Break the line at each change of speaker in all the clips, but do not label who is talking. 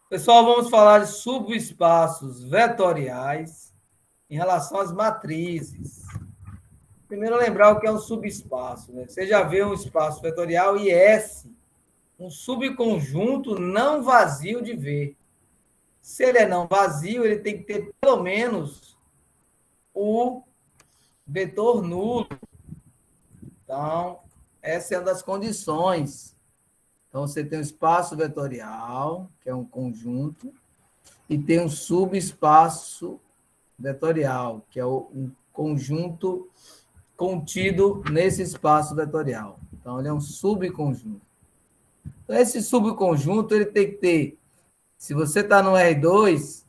Pessoal, vamos falar de subespaços vetoriais em relação às matrizes. Primeiro, lembrar o que é um subespaço. Né? Você já vê um espaço vetorial IS, um subconjunto não vazio de V. Se ele é não vazio, ele tem que ter pelo menos o vetor nulo. Então, essa é uma das condições. Então, você tem um espaço vetorial, que é um conjunto, e tem um subespaço vetorial, que é um conjunto contido nesse espaço vetorial. Então, ele é um subconjunto. Então, esse subconjunto ele tem que ter, se você está no R2,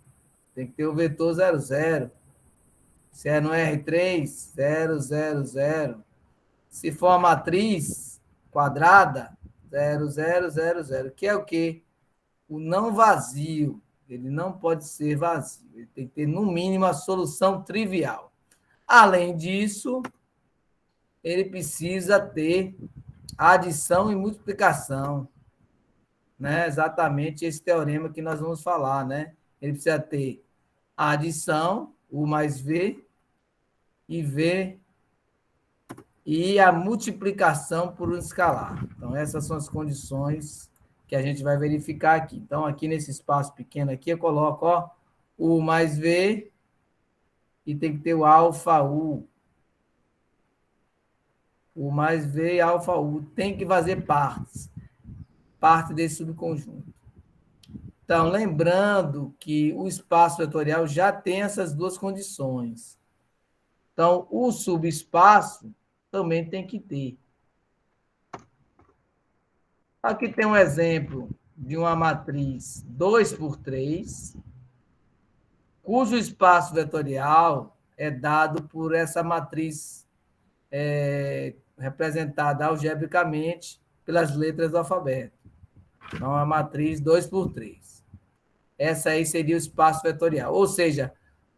tem que ter o vetor 00. Se é no R3, 0, 0, 0. Se for a matriz quadrada, 0, 0, 0, 0, que é o quê? O não vazio. Ele não pode ser vazio. Ele tem que ter, no mínimo, a solução trivial. Além disso, ele precisa ter adição e multiplicação. Né? Exatamente esse teorema que nós vamos falar. Né? Ele precisa ter a adição, U mais V, e V e a multiplicação por um escalar. Então, essas são as condições que a gente vai verificar aqui. Então, aqui nesse espaço pequeno aqui, eu coloco ó, U mais V e tem que ter o alfa U. U mais V e alfa U. Tem que fazer parte desse subconjunto. Então, lembrando que o espaço vetorial já tem essas duas condições. Então, o subespaço também tem que ter. Aqui tem um exemplo de uma matriz 2 por 3, cujo espaço vetorial é dado por essa matriz representada algebricamente pelas letras do alfabeto. Então, a matriz 2 por 3. Essa aí seria o espaço vetorial. Ou seja,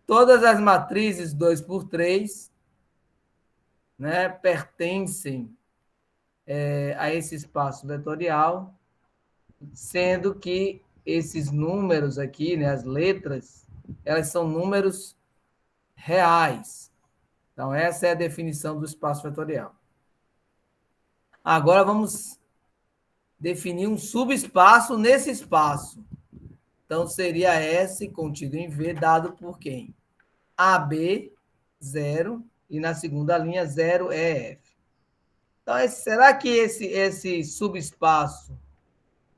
todas as matrizes 2 por 3 né, pertencem a esse espaço vetorial, sendo que esses números aqui, né, as letras, elas são números reais. Então, essa é a definição do espaço vetorial. Agora, vamos definir um subespaço nesse espaço. Então, seria S contido em V, dado por quem? AB, 0, e na segunda linha, 0 é F. Então, será que esse subespaço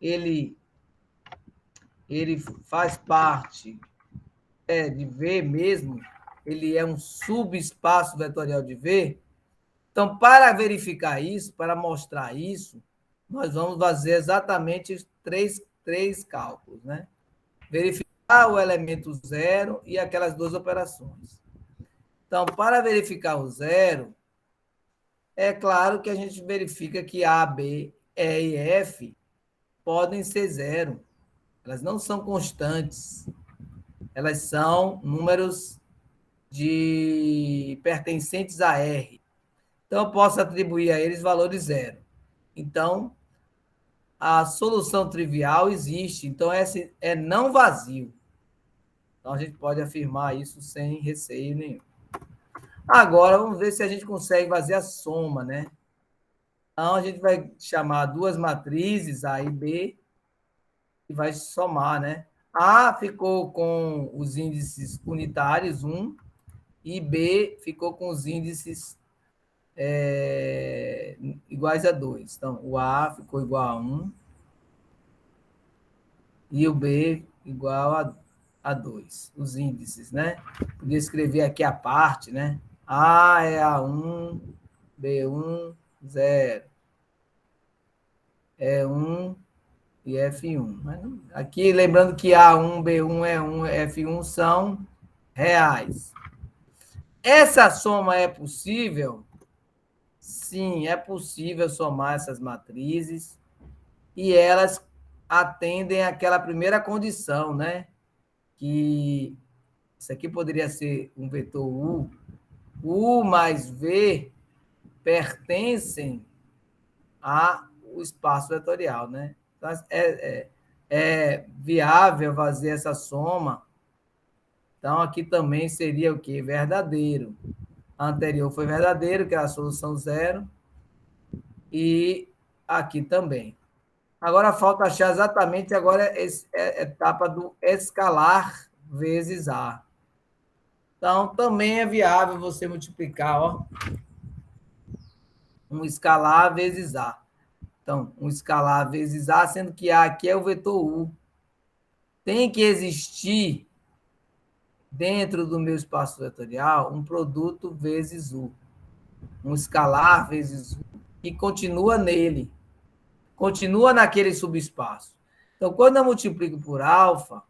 ele faz parte de V mesmo? Ele é um subespaço vetorial de V? Então, para verificar isso, para mostrar isso, nós vamos fazer exatamente três cálculos, né? Verificar o elemento zero e aquelas duas operações. Então, para verificar o zero, é claro que a gente verifica que A, B, E e F podem ser zero. Elas não são constantes. Elas são números pertencentes a R. Então, eu posso atribuir a eles valores zero. Então, a solução trivial existe. Então, esse é não vazio. Então, a gente pode afirmar isso sem receio nenhum. Agora, vamos ver se a gente consegue fazer a soma, né? Então, a gente vai chamar duas matrizes, A e B, e vai somar, né? A ficou com os índices unitários, 1, e B ficou com os índices iguais a 2. Então, o A ficou igual a 1 e o B igual a 2. Os índices, né? Podia escrever aqui a parte, né? A é A1, B1, 0. E1 e F1. Aqui, lembrando que A1, B1, E1, F1 são reais. Essa soma é possível? Sim, é possível somar essas matrizes e elas atendem àquela primeira condição, né? Que isso aqui poderia ser um vetor U. U mais V pertencem ao espaço vetorial, né? Então, é viável fazer essa soma. Então, aqui também seria o quê? Verdadeiro. A anterior foi verdadeiro, que é a solução zero. E aqui também. Agora falta achar exatamente agora a etapa do escalar vezes A. Então, também é viável você multiplicar, ó, um escalar vezes A. Então, um escalar vezes A, sendo que A aqui é o vetor U. Tem que existir, dentro do meu espaço vetorial, um produto vezes U. Um escalar vezes U, que continua nele. Continua naquele subespaço. Então, quando eu multiplico por alfa,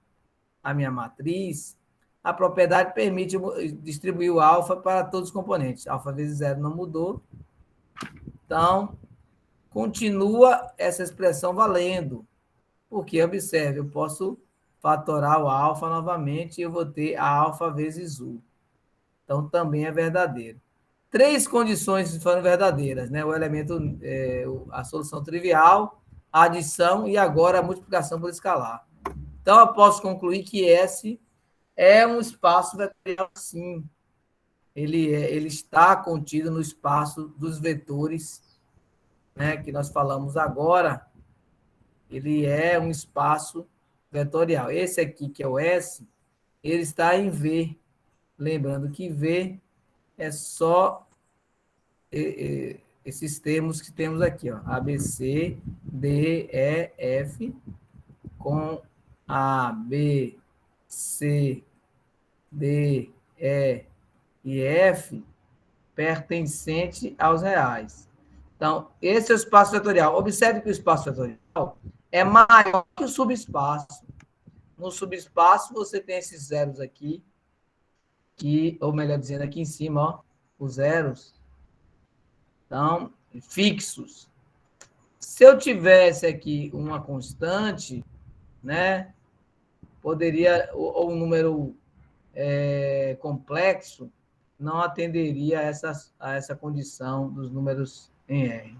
a minha matriz, a propriedade permite distribuir o alfa para todos os componentes. Alfa vezes zero não mudou. Então, continua essa expressão valendo. Porque, observe, eu posso fatorar o alfa novamente e eu vou ter a alfa vezes U. Então, também é verdadeiro. Três condições foram verdadeiras, né? O elemento, a solução trivial, a adição e agora a multiplicação por escalar. Então, eu posso concluir que S é um espaço vetorial, sim. Ele está contido no espaço dos vetores, né, que nós falamos agora. Ele é um espaço vetorial. Esse aqui, que é o S, ele está em V. Lembrando que V é só esses termos que temos aqui, ó, A, B, C, D, E, F, com A, B, C, D, E e F pertencente aos reais. Então, esse é o espaço vetorial. Observe que o espaço vetorial é maior que o subespaço. No subespaço, você tem esses zeros aqui, que, ou melhor dizendo, aqui em cima, ó, os zeros, então, fixos. Se eu tivesse aqui uma constante, né, poderia, ou um número complexo, não atenderia a essa condição dos números em R.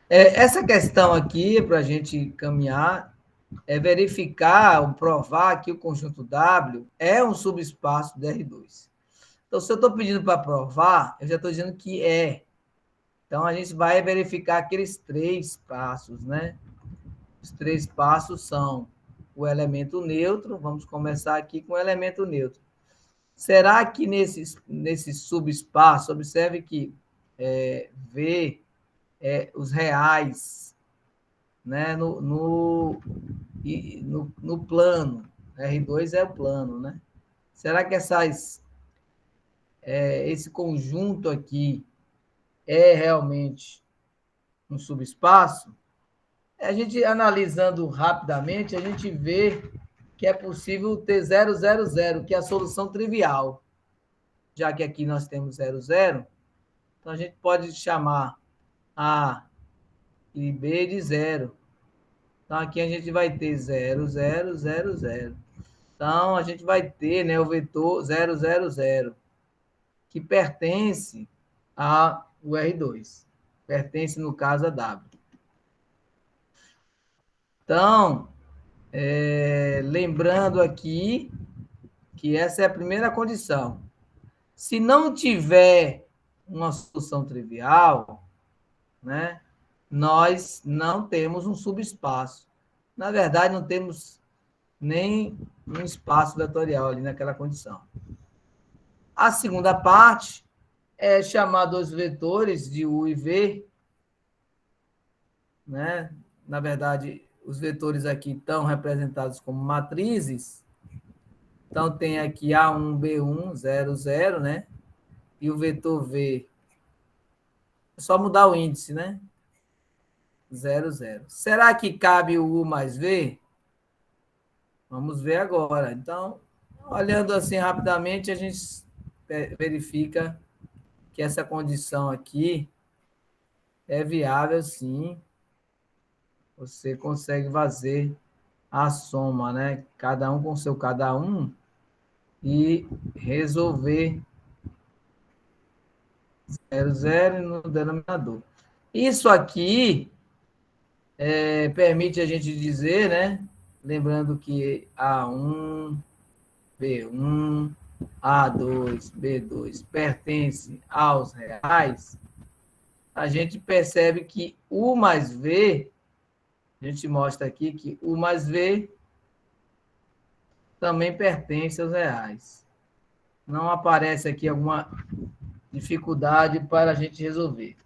Essa questão aqui, para a gente caminhar, é verificar, ou provar que o conjunto W é um subespaço de R2. Então, se eu estou pedindo para provar, eu já estou dizendo que é. Então, a gente vai verificar aqueles três passos, né? Os três passos são o elemento neutro, vamos começar aqui com o elemento neutro. Será que nesse subespaço, observe que V os reais, né, no plano, R2 é o plano, né? Será que esse conjunto aqui é realmente um subespaço? A gente, analisando rapidamente, a gente vê que é possível ter 0, 0, 0, que é a solução trivial. Já que aqui nós temos 0, 0, então a gente pode chamar A e B de 0. Então, aqui a gente vai ter 0, 0, 0, 0. Então, a gente vai ter, né, o vetor 0, 0, 0, que pertence ao R2. Pertence, no caso, a W. Então, lembrando aqui que essa é a primeira condição. Se não tiver uma solução trivial, né, nós não temos um subespaço. Na verdade, não temos nem um espaço vetorial ali naquela condição. A segunda parte é chamar dois vetores de U e V, né? Na verdade, os vetores aqui estão representados como matrizes. Então, tem aqui A1, B1, 0, 0, né? E o vetor V, é só mudar o índice, né? 0, 0. Será que cabe o U mais V? Vamos ver agora. Então, olhando assim rapidamente, a gente verifica que essa condição aqui é viável, sim. Você consegue fazer a soma, né? Cada um com seu cada um e resolver 0, 0 no denominador. Isso aqui permite a gente dizer, né? Lembrando que A1, B1, A2, B2 pertence aos reais, a gente percebe que U mais V, a gente mostra aqui que U mais V também pertence aos reais. Não aparece aqui alguma dificuldade para a gente resolver.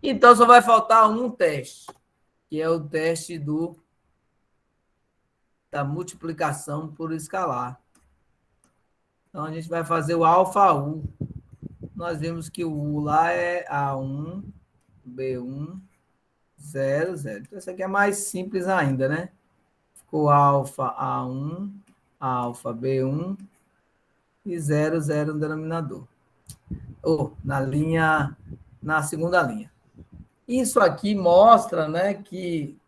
Então, só vai faltar um teste, que é o teste da multiplicação por escalar. Então, a gente vai fazer o alfa U. Nós vimos que o U lá é A1, B1, 0, 0. Então, isso aqui é mais simples ainda, né? Ficou alfa A1, alfa B1 e 0, 0 no denominador. Ou na segunda linha. Isso aqui mostra, né, que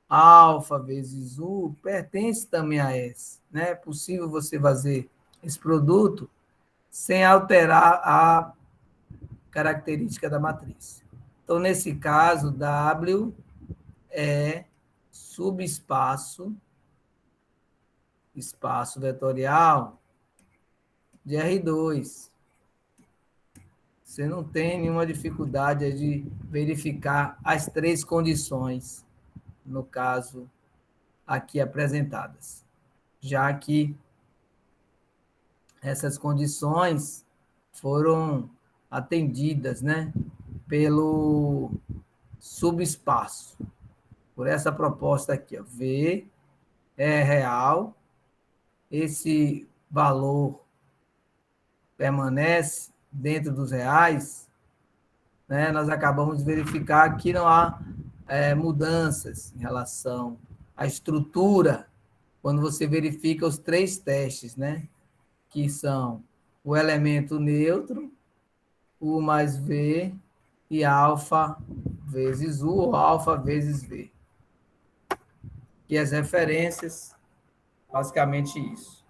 alfa vezes U pertence também a S. Né? É possível você fazer esse produto sem alterar a característica da matriz. Então, nesse caso, W é subespaço, espaço vetorial de R2. Você não tem nenhuma dificuldade de verificar as três condições, no caso aqui apresentadas, já que essas condições foram atendidas, né, pelo subespaço, por essa proposta aqui, ó. V é real, esse valor permanece dentro dos reais, né? Nós acabamos de verificar que não há mudanças em relação à estrutura, quando você verifica os três testes, né? Que são o elemento neutro, U mais V e alfa vezes U ou alfa vezes V. E as referências, basicamente isso.